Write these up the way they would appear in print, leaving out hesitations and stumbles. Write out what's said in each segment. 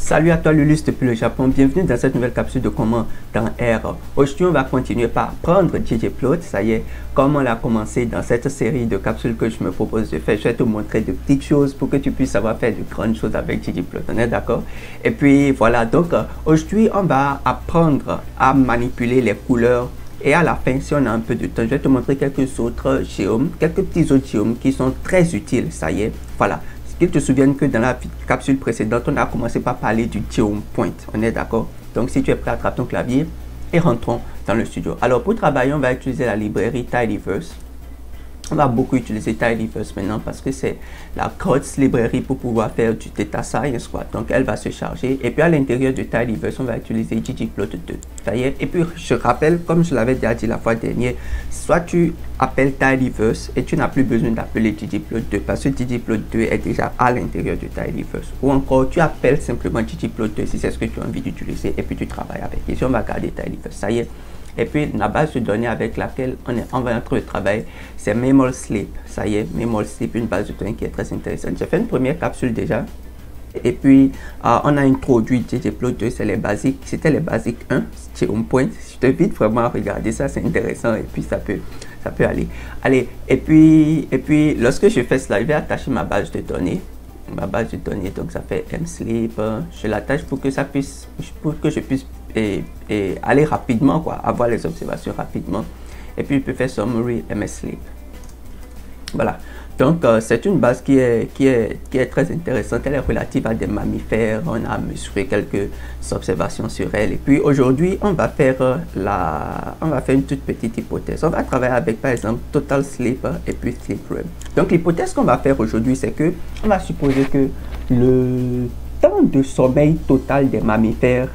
Salut à toi Lulus depuis le Japon, bienvenue dans cette nouvelle capsule de comment dans R. Aujourd'hui on va continuer par apprendre ggplot, ça y est, comme on l'a commencé dans cette série de capsules que je me propose de faire, je vais te montrer de petites choses pour que tu puisses savoir faire de grandes choses avec ggplot, on est d'accord? Et puis voilà, donc aujourd'hui on va apprendre à manipuler les couleurs. Et à la fin, si on a un peu de temps, je vais te montrer quelques autres géomes, quelques petits autres géomes qui sont très utiles, ça y est, voilà. Qu'ils te souviennent que dans la capsule précédente, on a commencé par parler du geom point. On est d'accord? Donc, si tu es prêt, attrape ton clavier et rentrons dans le studio. Alors, pour travailler, on va utiliser la librairie Tidyverse. On va beaucoup utiliser Tidyverse maintenant parce que c'est la grosse librairie pour pouvoir faire du data science, quoi. Donc, elle va se charger. Et puis, à l'intérieur de Tidyverse, on va utiliser ggplot 2. Ça y est. Et puis, je rappelle, comme je l'avais déjà dit la fois dernière, soit tu appelles Tidyverse et tu n'as plus besoin d'appeler ggplot 2 parce que ggplot 2 est déjà à l'intérieur de Tidyverse. Ou encore, tu appelles simplement ggplot 2 si c'est ce que tu as envie d'utiliser et puis tu travailles avec. Ici, on va garder Tidyverse. Ça y est. Et puis, la base de données avec laquelle on va entrer au travail, c'est MemorSleep. Ça y est, MemorSleep, une base de données qui est très intéressante. J'ai fait une première capsule déjà. Et puis, on a introduit ggplot 2, c'est les basiques. C'était les basiques 1, geom point. Je t'invite vraiment à regarder ça, c'est intéressant. Et puis, ça peut aller. Allez, et puis, lorsque je fais cela, je vais attacher ma base de données. Donc ça fait msleep. Je l'attache pour que je puisse aller rapidement, quoi, avoir les observations rapidement. Et puis je peux faire summary msleep. Voilà. Donc c'est une base qui est très intéressante. Elle est relative à des mammifères. On a mesuré quelques observations sur elle. Et puis aujourd'hui, on va faire une toute petite hypothèse. On va travailler avec par exemple total sleep et puis sleep rem. Donc l'hypothèse qu'on va faire aujourd'hui, c'est que on va supposer que le temps de sommeil total des mammifères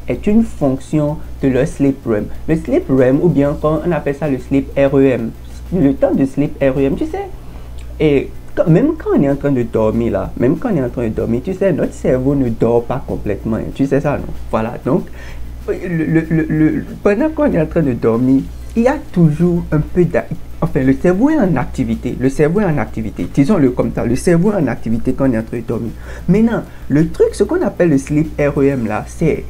est une fonction de leur sleep rem. Le sleep rem, ou bien on appelle ça le sleep REM. Le temps de sleep REM, tu sais. Et même quand on est en train de dormir là, tu sais, notre cerveau ne dort pas complètement. Hein, tu sais ça, non? Voilà, donc, pendant qu'on est en train de dormir, il y a toujours un peu enfin, le cerveau est en activité. Disons-le comme ça, le cerveau est en activité quand on est en train de dormir. Maintenant, le truc, ce qu'on appelle le sleep REM là, c'est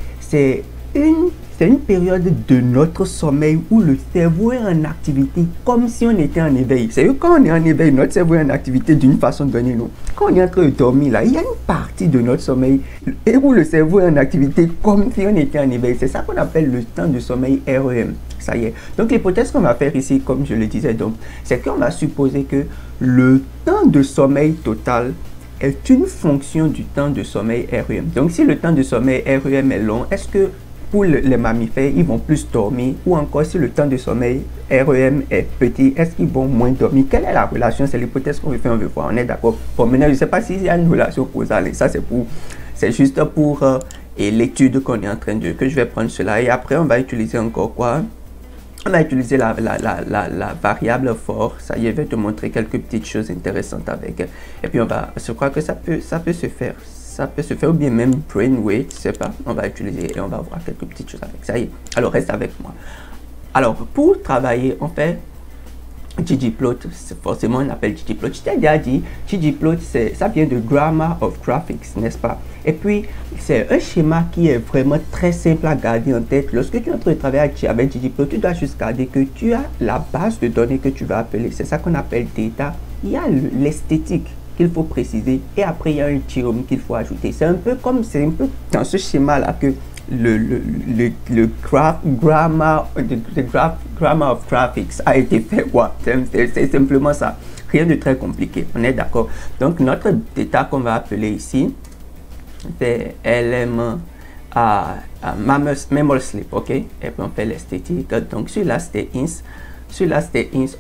une période de notre sommeil où le cerveau est en activité comme si on était en éveil. C'est que quand on est en éveil, notre cerveau est en activité d'une façon donnée. Non? Quand on est en train de dormir, là, il y a une partie de notre sommeil et où le cerveau est en activité comme si on était en éveil. C'est ça qu'on appelle le temps de sommeil REM. Ça y est. Donc l'hypothèse qu'on va faire ici, comme je le disais, donc, c'est qu'on va supposer que le temps de sommeil total est une fonction du temps de sommeil REM. Donc si le temps de sommeil REM est long, est-ce que pour les mammifères, ils vont plus dormir, ou encore si le temps de sommeil REM est petit, est-ce qu'ils vont moins dormir? Quelle est la relation? C'est l'hypothèse qu'on veut faire, on veut voir, on est d'accord? Bon, maintenant, je ne sais pas s'il y a une relation causale, ça c'est juste pour l'étude qu'on est en train de, que je vais prendre cela, et après on va utiliser encore quoi? On va utiliser la variable for, ça y est, je vais te montrer quelques petites choses intéressantes avec, et puis je crois que ça peut se faire. Ça peut se faire, ou bien même brain weight, je sais pas, on va utiliser et on va voir quelques petites choses avec ça. Y est. Alors reste avec moi. Alors pour travailler, on fait ggplot, forcément on appelle ggplot. Je t'ai déjà dit, ggplot ça vient de Grammar of Graphics, n'est-ce pas? Et puis c'est un schéma qui est vraiment très simple à garder en tête. Lorsque tu es en train de travailler avec ggplot, tu dois juste garder que tu as la base de données que tu vas appeler. C'est ça qu'on appelle data. Il y a l'esthétique qu'il faut préciser et après il y a un geom qu'il faut ajouter. C'est un peu dans ce schéma là que le grammar of graphics a été fait, quoi. C'est simplement ça, rien de très compliqué, on est d'accord. Donc notre data qu'on va appeler ici, c'est lm MemorSleep, ok, et puis on fait l'esthétique. Donc sur la ins,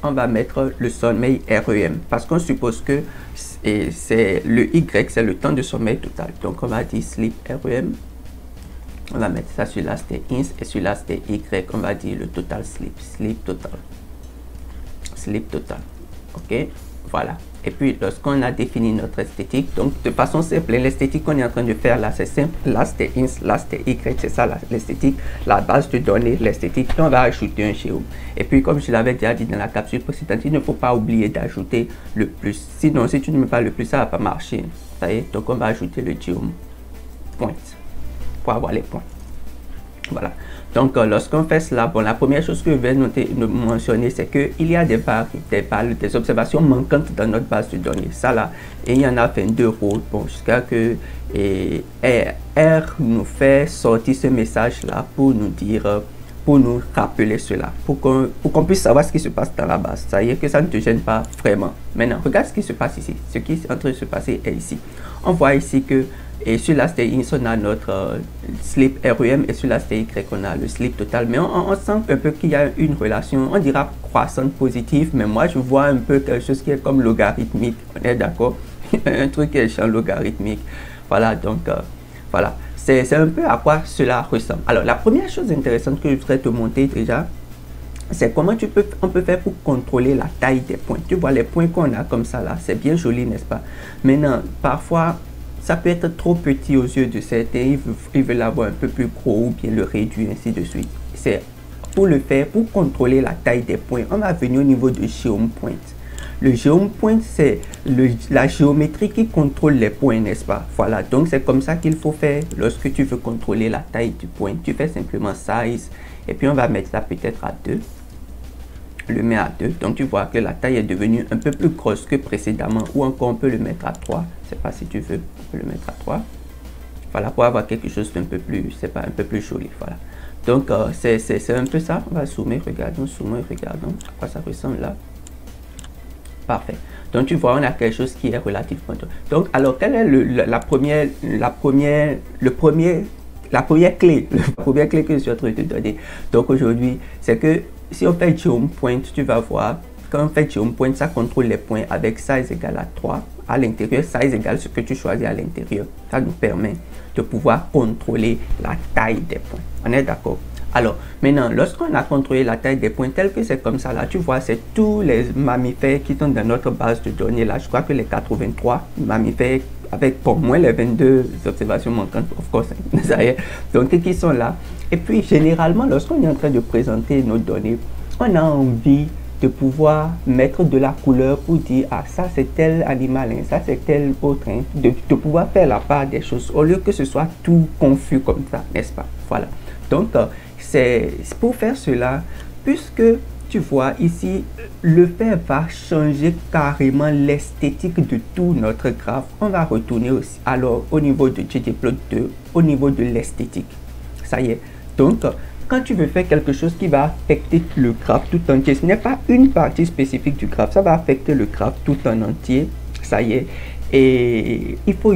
on va mettre le sommeil REM parce qu'on suppose que c'est le Y, c'est le temps de sommeil total. Donc on va dire sleep REM. On va mettre ça sur la ins et sur la Y, on va dire le total sleep total. Ok, voilà. Et puis lorsqu'on a défini notre esthétique, donc de façon simple, l'esthétique qu'on est en train de faire là, c'est simple. Last ins, last Y, c'est ça l'esthétique, la base de données, l'esthétique. On va ajouter un géome. Et puis comme je l'avais déjà dit dans la capsule précédente, il ne faut pas oublier d'ajouter le plus. Sinon, si tu ne mets pas le plus, ça ne va pas marcher. Ça y est, donc on va ajouter le geom point. pour avoir les points. Voilà. Donc, lorsqu'on fait cela, bon, la première chose que je vais mentionner, c'est qu'il y a des observations manquantes dans notre base de données. Ça là, et il y en a 22 rôles. Bon, jusqu'à que R nous fait sortir ce message-là pour nous dire, pour nous rappeler cela, pour qu'on puisse savoir ce qui se passe dans la base. Ça y est que ça ne te gêne pas vraiment. Maintenant, regarde ce qui se passe ici. Ce qui est en train de se passer est ici. On voit ici que et sur la X, on a notre slip REM et sur la Y, on a le slip total. Mais on sent un peu qu'il y a une relation, on dira croissante positive, mais moi je vois un peu quelque chose qui est comme logarithmique. On est d'accord? Un truc qui est champ logarithmique. Voilà, donc voilà. C'est un peu à quoi cela ressemble. Alors, la première chose intéressante que je voudrais te montrer déjà, c'est comment on peut faire pour contrôler la taille des points. Tu vois les points qu'on a comme ça là, c'est bien joli, n'est-ce pas? Maintenant, parfois, ça peut être trop petit aux yeux de certains, ils veulent l'avoir un peu plus gros ou bien le réduire, ainsi de suite. C'est pour le faire, pour contrôler la taille des points, on va venir au niveau de Geom Point. Le Geom Point, c'est la géométrie qui contrôle les points, n'est-ce pas? Voilà, donc c'est comme ça qu'il faut faire lorsque tu veux contrôler la taille du point. Tu fais simplement size, et puis on va mettre ça peut-être à 2. Le met à 2, donc tu vois que la taille est devenue un peu plus grosse que précédemment, ou encore on peut le mettre à 3, je sais pas si tu veux, on peut le mettre à 3, voilà, pour avoir quelque chose d'un peu plus, c'est pas un peu plus joli, voilà. Donc c'est un peu ça. On va zoomer, regardons à quoi ça ressemble là. Parfait. Donc tu vois, on a quelque chose qui est relativement. Donc alors quelle est la première clé que je suis en train de te donner. Donc aujourd'hui, c'est que si on fait Geom Point, tu vas voir, quand on fait Geom Point, ça contrôle les points avec size égale à 3 à l'intérieur, size égale ce que tu choisis à l'intérieur. Ça nous permet de pouvoir contrôler la taille des points. On est d'accord? Alors, maintenant, lorsqu'on a contrôlé la taille des points, tel que c'est comme ça là, tu vois, c'est tous les mammifères qui sont dans notre base de données là. Je crois que les 83 mammifères, avec pour moins les 22 observations manquantes, of course, donc qui sont là. Et puis, généralement, lorsqu'on est en train de présenter nos données, on a envie de pouvoir mettre de la couleur pour dire, ah, ça c'est tel animal, hein, ça c'est tel autre, hein, de pouvoir faire la part des choses, au lieu que ce soit tout confus comme ça, n'est-ce pas? Voilà. Donc, c'est pour faire cela, puisque tu vois ici, le fait va changer carrément l'esthétique de tout notre graphe. On va retourner aussi, alors, au niveau de ggplot2, au niveau de l'esthétique. Ça y est. Donc, quand tu veux faire quelque chose qui va affecter le graphe tout entier, ce n'est pas une partie spécifique du graphe, ça va affecter le graphe tout en entier. Ça y est. Et il faut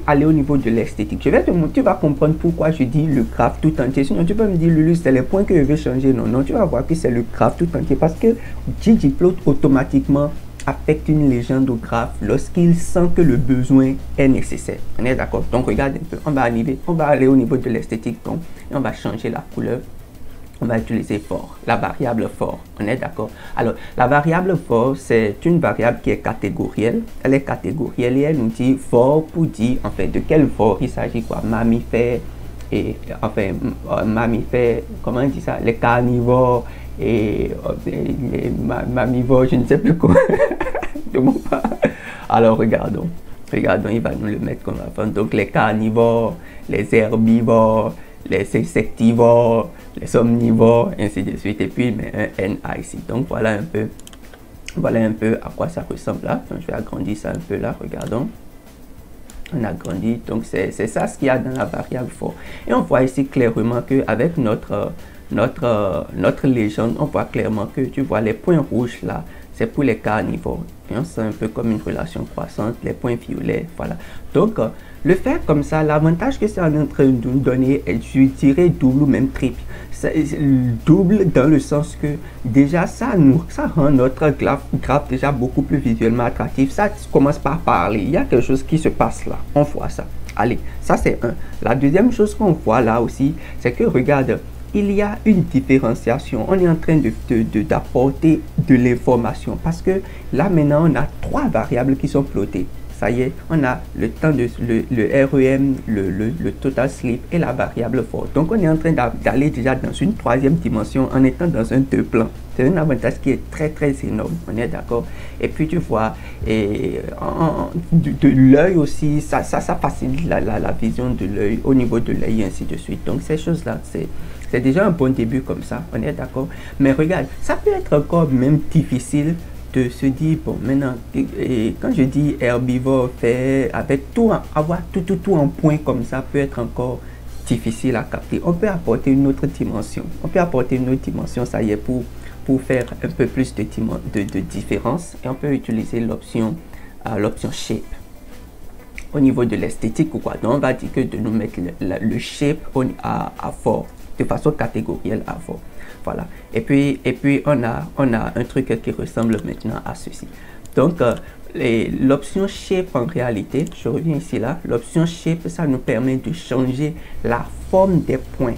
aller au niveau de l'esthétique. Je vais te montrer, tu vas comprendre pourquoi je dis le graphe tout entier. Sinon, tu peux me dire, Lulu, c'est les points que je veux changer. Non, non, tu vas voir que c'est le graphe tout entier. Parce que ggplot automatiquement affecte une légende au graphe lorsqu'il sent que le besoin est nécessaire. On est d'accord? Donc, regarde un peu. On va aller au niveau de l'esthétique. Donc, et on va changer la couleur. On va utiliser for, la variable for. On est d'accord? Alors, la variable for, c'est une variable qui est catégorielle. Elle est catégorielle et elle nous dit for pour dire, en fait, de quel for il s'agit, quoi? Mammifères et, enfin, mammifères, comment on dit ça? Les carnivores et les mammivores, je ne sais plus quoi. Alors, regardons. Regardons, il va nous le mettre comme avant. Donc, les carnivores, les herbivores, les insectivores, les omnivores, ainsi de suite, et puis mais un NA ici. Donc voilà un peu à quoi ça ressemble là. Donc, je vais agrandir ça un peu là, regardons. On agrandit, donc c'est ça ce qu'il y a dans la variable for. Et on voit ici clairement qu'avec notre légende, on voit clairement que tu vois les points rouges là, c'est pour les carnivores. Et on sent un peu comme une relation croissante, les points violets, voilà. Donc, le faire comme ça, l'avantage que c'est en train de nous donner est, je dirais, double ou même triple. Double dans le sens que déjà, ça rend notre graphe déjà beaucoup plus visuellement attractif. Ça commence par parler. Il y a quelque chose qui se passe là. On voit ça. Allez, ça c'est un. La deuxième chose qu'on voit là aussi, c'est que regarde, il y a une différenciation. On est en train d'apporter de l'information parce que là maintenant on a trois variables qui sont flottées. Ça y est, on a le temps de le REM, le total sleep et la variable force. Donc, on est en train d'aller déjà dans une troisième dimension en étant dans un deux plans. C'est un avantage qui est très énorme, on est d'accord. Et puis tu vois, de l'œil aussi, ça facilite la vision de l'œil, au niveau de l'œil et ainsi de suite. Donc ces choses-là, c'est déjà un bon début comme ça, on est d'accord. Mais regarde, ça peut être encore même difficile de se dire, bon maintenant, et quand je dis herbivore, fait avec tout, avoir tout en point comme ça peut être encore difficile à capter. On peut apporter une autre dimension, ça y est, pour faire un peu plus de différence, et on peut utiliser l'option shape au niveau de l'esthétique ou quoi. Donc on va dire que de nous mettre le shape à fort, de façon catégorielle à fort. Voilà. Et puis on a un truc qui ressemble maintenant à ceci. Donc l'option shape, en réalité, je reviens ici là, l'option shape, ça nous permet de changer la forme des points.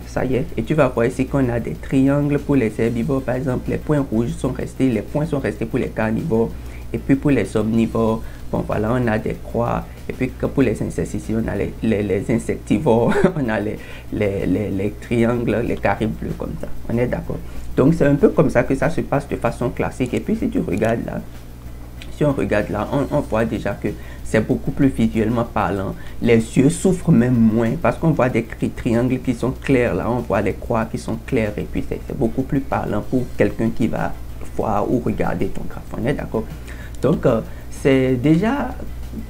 Ça y est, et tu vas voir ici qu'on a des triangles pour les herbivores, par exemple. Les points rouges sont restés, les points sont restés pour les carnivores, et puis pour les omnivores, bon voilà, on a des croix, et puis pour les insectes ici, on a les insectivores, on a les triangles, les carrés bleus comme ça, on est d'accord. Donc c'est un peu comme ça que ça se passe de façon classique. Et puis si tu regardes là, on voit déjà que c'est beaucoup plus visuellement parlant. Les yeux souffrent même moins parce qu'on voit des triangles qui sont clairs là, on voit les croix qui sont claires, et puis c'est beaucoup plus parlant pour quelqu'un qui va voir ou regarder ton graphe, on est d'accord. Donc c'est déjà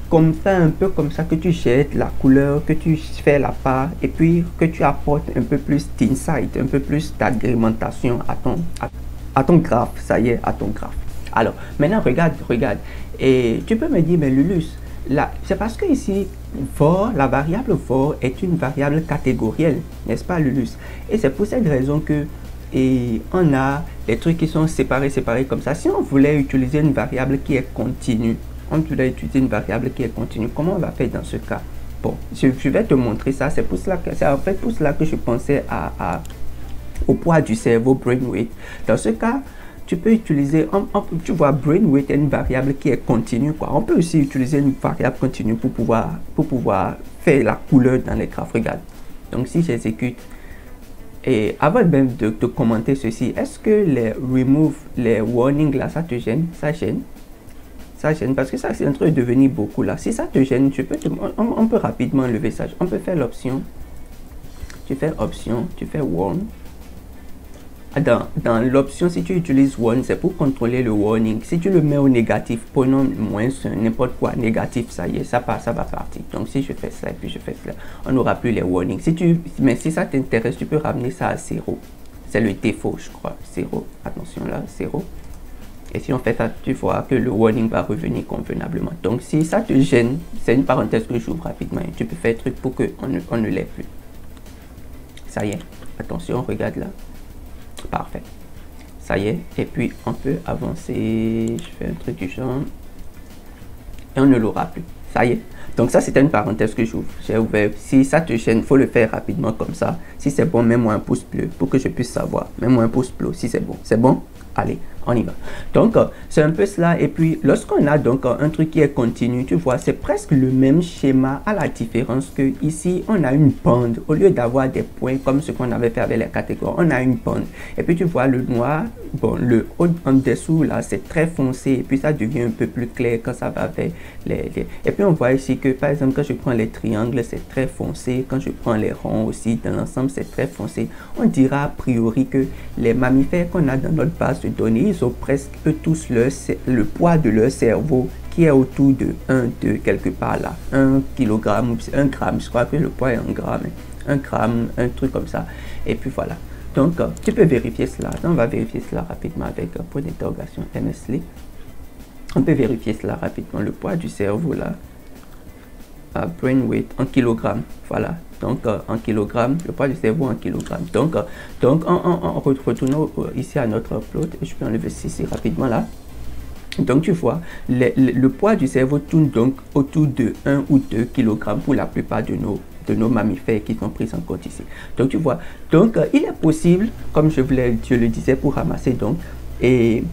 comme ça, un peu comme ça que tu jettes la couleur, que tu fais la part, et puis que tu apportes un peu plus d'insight, un peu plus d'agrémentation à ton graphe, ça y est, à ton graphe. Alors, maintenant, regarde, et tu peux me dire, mais Lulus, là, c'est parce que ici, for, la variable for est une variable catégorielle, n'est-ce pas, Lulus? Et c'est pour cette raison que on a les trucs qui sont séparés comme ça. Si on voulait utiliser une variable qui est continue, comment on va faire dans ce cas? Bon, je vais te montrer ça. C'est en fait pour cela que je pensais au poids du cerveau, brain weight. Dans ce cas, tu peux utiliser, tu vois, brain weight est une variable qui est continue, quoi. On peut aussi utiliser une variable continue pour pouvoir faire la couleur dans les graphes. Regarde. Donc si j'exécute, et avant même de commenter ceci, est-ce que les warnings là, ça te gêne? Ça gêne parce que ça c'est en train de devenir beaucoup là. Si ça te gêne, on peut rapidement enlever ça. On peut faire l'option, tu fais warn. Dans l'option, si tu utilises warn, c'est pour contrôler le warning. Si tu le mets au négatif, prenons moins n'importe quoi, négatif, ça y est, ça va partir. Donc si je fais ça et puis je fais cela, on n'aura plus les warnings. Mais si ça t'intéresse, tu peux ramener ça à 0. C'est le défaut, je crois. 0. Attention là, 0. Et si on fait ça, tu vois que le warning va revenir convenablement. Donc si ça te gêne, c'est une parenthèse que j'ouvre rapidement. Et tu peux faire un truc pour qu'on ne l'ait plus. Ça y est. Attention, regarde là. Parfait. Ça y est. Et puis on peut avancer. Je fais un truc du genre. Et on ne l'aura plus. Ça y est. Donc ça c'était une parenthèse que j'ouvre. J'ai ouvert. Si ça te gêne, il faut le faire rapidement comme ça. Si c'est bon, mets-moi un pouce bleu pour que je puisse savoir. Mets-moi un pouce bleu si c'est bon. C'est bon? Allez, on y va. Donc, c'est un peu cela. Et puis, lorsqu'on a donc un truc qui est continu, tu vois, c'est presque le même schéma, à la différence que ici, on a une bande. Au lieu d'avoir des points comme ce qu'on avait fait avec les catégories, on a une bande. Et puis, tu vois, le noir, bon, le haut en dessous, là, c'est très foncé. Et puis, ça devient un peu plus clair quand ça va vers Et puis, on voit ici que, par exemple, quand je prends les triangles, c'est très foncé. Quand je prends les ronds aussi, dans l'ensemble, c'est très foncé. On dira a priori que les mammifères qu'on a dans notre base de données, ils ont presque tous le poids de leur cerveau qui est autour de 2 quelque part là, 1 kilogramme, 1 gramme, je crois que le poids est 1 gramme, 1 gramme, un truc comme ça. Et puis voilà. Donc, tu peux vérifier cela. On va vérifier cela rapidement avec point d'interrogation MSLib. On peut vérifier cela rapidement. Le poids du cerveau là, brain weight en kilogrammes. Voilà. Donc, en kilogrammes, le poids du cerveau en kilogrammes. Donc en retournant ici à notre plot, je peux enlever ceci rapidement là. Donc, tu vois, le poids du cerveau tourne donc autour de 1 ou 2 kg pour la plupart de nos mammifères qui sont pris en compte ici. Donc, tu vois, donc il est possible, comme je le disais, pour ramasser donc, et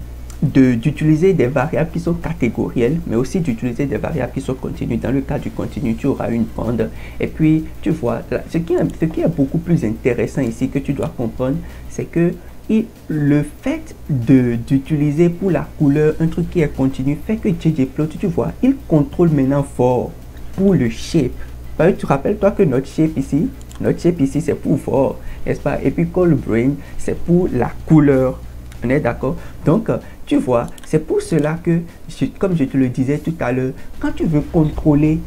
d'utiliser des variables qui sont catégorielles, mais aussi d'utiliser des variables qui sont continues. Dans le cas du continu, tu auras une bande. Et puis, tu vois, là, ce qui est beaucoup plus intéressant ici que tu dois comprendre, c'est que le fait d'utiliser pour la couleur un truc qui est continu fait que ggplot, tu vois, il contrôle maintenant fort pour le shape. Tu rappelles-toi que notre shape ici, c'est pour fort, n'est-ce pas? Et puis colorbrain, c'est pour la couleur. On est d'accord? Donc, tu vois, c'est pour cela que, comme je te le disais tout à l'heure, quand tu veux contrôler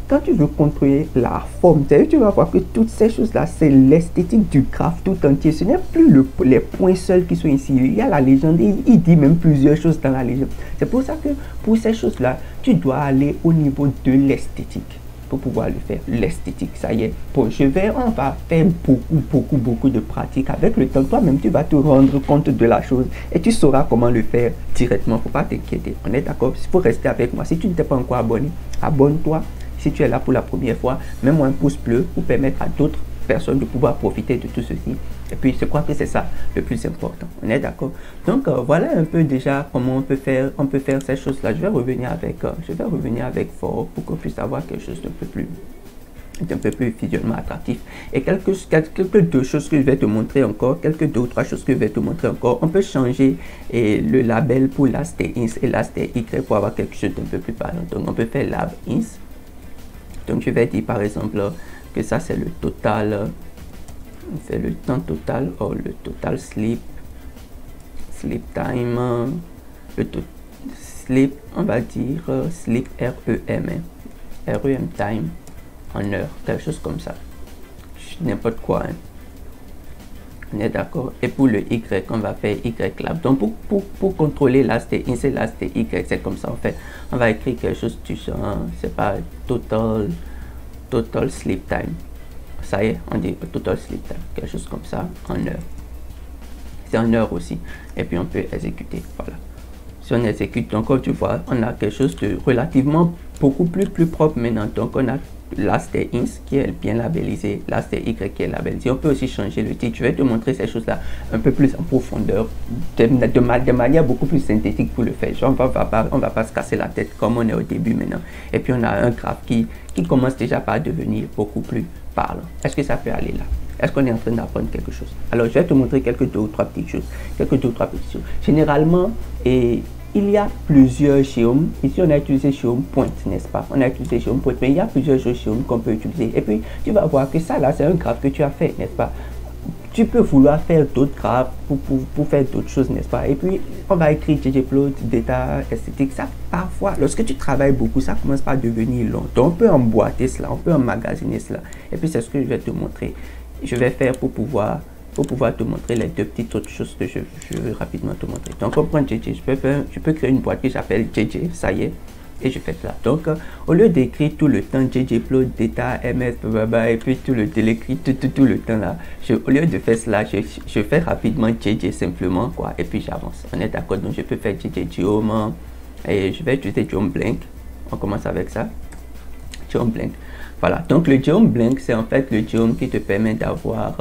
la forme, tu vas voir que toutes ces choses-là, c'est l'esthétique du graphe tout entier. Ce n'est plus les points seuls qui sont ici. Il y a la légende, il dit même plusieurs choses dans la légende. C'est pour ça que pour ces choses-là, tu dois aller au niveau de l'esthétique pour pouvoir le faire, l'esthétique, ça y est. Bon, on va faire beaucoup de pratiques. Avec le temps, toi-même, tu vas te rendre compte de la chose et tu sauras comment le faire directement. Faut pas t'inquiéter, on est d'accord? Il faut rester avec moi. Si tu ne t'es pas encore abonné, abonne-toi. Si tu es là pour la première fois, mets-moi un pouce bleu pour permettre à d'autres personnes de pouvoir profiter de tout ceci. Et puis, je crois que c'est ça le plus important. On est d'accord? Donc, voilà un peu déjà comment on peut faire ces choses-là. Je vais revenir avec For pour qu'on puisse avoir quelque chose d'un peu plus visuellement attractif. Et quelques deux choses que je vais te montrer encore, quelques deux ou trois choses que je vais te montrer encore. On peut changer le label pour last et ins et last et y pour avoir quelque chose d'un peu plus parlant. Donc, on peut faire lab ins. Donc, je vais dire par exemple que ça c'est le total. On fait le temps total, ou le total sleep time, sleep, on va dire sleep REM time en heure, quelque chose comme ça, n'importe quoi, hein. On est d'accord? Et pour le Y, on va faire Y lab. Donc pour contrôler last et ins et last et Y, c'est comme ça en fait. On va écrire quelque chose du genre, c'est pas total sleep time. Ça y est, on dit total sleep time, quelque chose comme ça, en heure. C'est en heure aussi. Et puis on peut exécuter, voilà. Si on exécute, donc comme tu vois, on a quelque chose de relativement beaucoup plus propre maintenant. Donc on a last et ins qui est bien labellisé, last et y qui est labellisé. On peut aussi changer le titre. Je vais te montrer ces choses-là un peu plus en profondeur, de manière beaucoup plus synthétique pour le faire. Genre, on va pas se casser la tête comme on est au début maintenant. Et puis on a un graphe qui commence déjà par devenir beaucoup plus parlant. Est-ce que ça peut aller là? Est-ce qu'on est en train d'apprendre quelque chose? Alors, je vais te montrer quelques deux ou trois petites choses. Généralement, il y a plusieurs géomes. Ici, on a utilisé géome point, n'est-ce pas? On a utilisé géome point, mais il y a plusieurs géomes qu'on peut utiliser. Et puis, tu vas voir que ça, là, c'est un graphe que tu as fait, n'est-ce pas? Tu peux vouloir faire d'autres graphes pour faire d'autres choses, n'est-ce pas? Et puis, on va écrire ggplot, data, esthétique. Ça, parfois, lorsque tu travailles beaucoup, ça commence par devenir long. Donc, on peut emboîter cela, on peut emmagasiner cela. Et puis, c'est ce que je vais te montrer. Je vais faire pour pouvoir te montrer les deux petites autres choses que je veux rapidement te montrer. Donc, on prend JJ. Je peux créer une boîte que j'appelle JJ, ça y est. Et je fais ça. Donc, au lieu d'écrire tout le temps ggplot, data, ms, et puis tout le temps là, au lieu de faire cela, je fais rapidement JJ simplement, quoi. Et puis j'avance. On est d'accord. Donc, je peux faire JJ geom et je vais utiliser geom blank. On commence avec ça. Geom blank. Voilà, donc le geom blank, c'est en fait le geom qui te permet d'avoir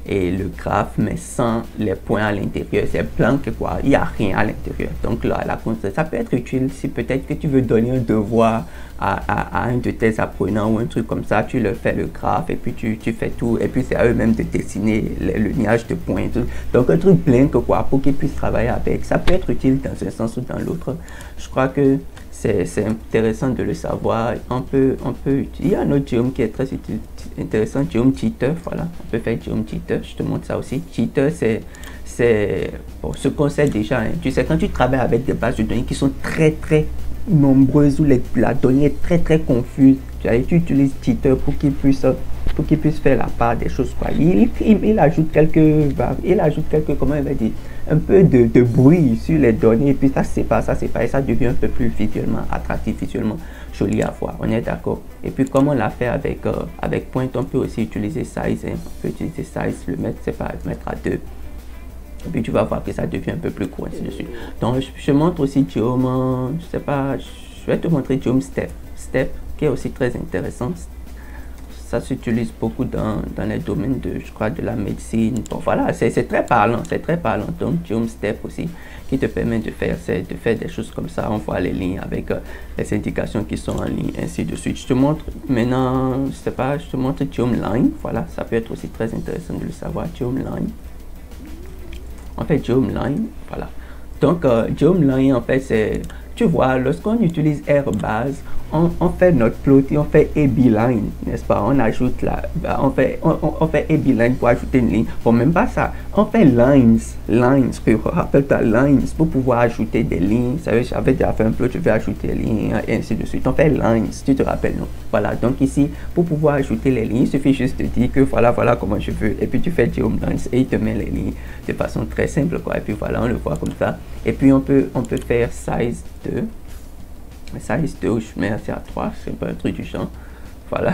le graphe, mais sans les points à l'intérieur. C'est blanc, quoi, il n'y a rien à l'intérieur. Donc là, ça peut être utile si peut-être que tu veux donner un devoir à un de tes apprenants ou un truc comme ça, tu leur fais le graphe et puis tu fais tout. Et puis c'est à eux-mêmes de dessiner le nuage de points. Donc un truc blank, quoi, pour qu'ils puissent travailler avec. Ça peut être utile dans un sens ou dans l'autre. Je crois que c'est intéressant de le savoir. Il y a un autre geom qui est très intéressant, geom cheater. Voilà, on peut faire geom cheater. Je te montre ça aussi. Cheater, c'est bon, ce qu'on sait déjà. Hein. Tu sais, quand tu travailles avec des bases de données qui sont très nombreuses où la donnée est très confuse, tu utilises cheater pour qu'il puisse faire la part des choses, quoi. Il ajoute quelques, comment il va dire, un peu de bruit sur les données, et puis ça c'est pas, et ça devient un peu plus visuellement attractif, visuellement joli à voir. On est d'accord? Et puis comme on l'a fait avec point, on peut aussi utiliser size, hein. On peut utiliser size, le mettre à 2. Et puis tu vas voir que ça devient un peu plus gros ainsi de suite. Donc je montre aussi geom, je vais te montrer geom step qui est aussi très intéressant. ça s'utilise beaucoup dans les domaines de, je crois, de la médecine. Bon, voilà, c'est très parlant, c'est très parlant. Donc, Geom Step aussi, qui te permet de faire des choses comme ça. On voit les lignes avec les indications qui sont en ligne, ainsi de suite. Je te montre maintenant, je sais pas, je te montre Geom Line. Voilà, ça peut être aussi très intéressant de le savoir, Geom Line. En fait, Geom Line, voilà. Donc, Geom Line, en fait, c'est, tu vois, lorsqu'on utilise Airbase, on fait notre plot et on fait AB line, n'est-ce pas? On ajoute là, on fait AB line pour ajouter une ligne. Bon, même pas ça. On fait lines, rappelle-toi, lines, pour pouvoir ajouter des lignes. Ça veut dire, j'avais déjà fait un plot, je vais ajouter des lignes, et ainsi de suite. On fait lines, tu te rappelles, non? Voilà, donc ici, pour pouvoir ajouter les lignes, il suffit juste de dire que voilà comment je veux. Et puis tu fais Geom Lines et il te met les lignes de façon très simple, quoi. Et puis voilà, on le voit comme ça. Et puis on peut faire size 2. Size 2, je mets assez à 3, c'est pas un truc du genre. Voilà.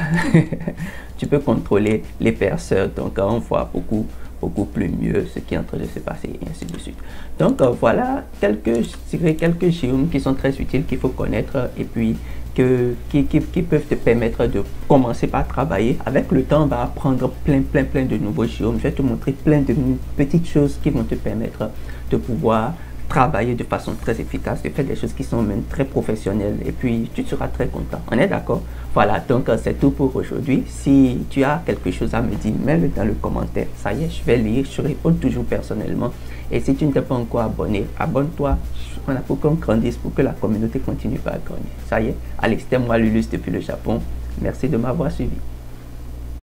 Tu peux contrôler l'épaisseur, donc on voit beaucoup plus mieux ce qui est en train de se passer, et ainsi de suite. Donc voilà quelques géomes qui sont très utiles, qu'il faut connaître, et puis qui peuvent te permettre de commencer par travailler. Avec le temps, on va apprendre plein de nouveaux géomes. Je vais te montrer plein de petites choses qui vont te permettre de pouvoir travailler de façon très efficace, de faire des choses qui sont même très professionnelles, et puis tu seras très content. On est d'accord? Voilà, donc c'est tout pour aujourd'hui. Si tu as quelque chose à me dire, mets-le dans le commentaire. Ça y est, je vais lire, je réponds toujours personnellement. Et si tu ne t'es pas encore abonné, abonne-toi. On a pour qu'on grandisse, pour que la communauté continue à grandir. Ça y est, allez, c'était moi Lulus depuis le Japon. Merci de m'avoir suivi.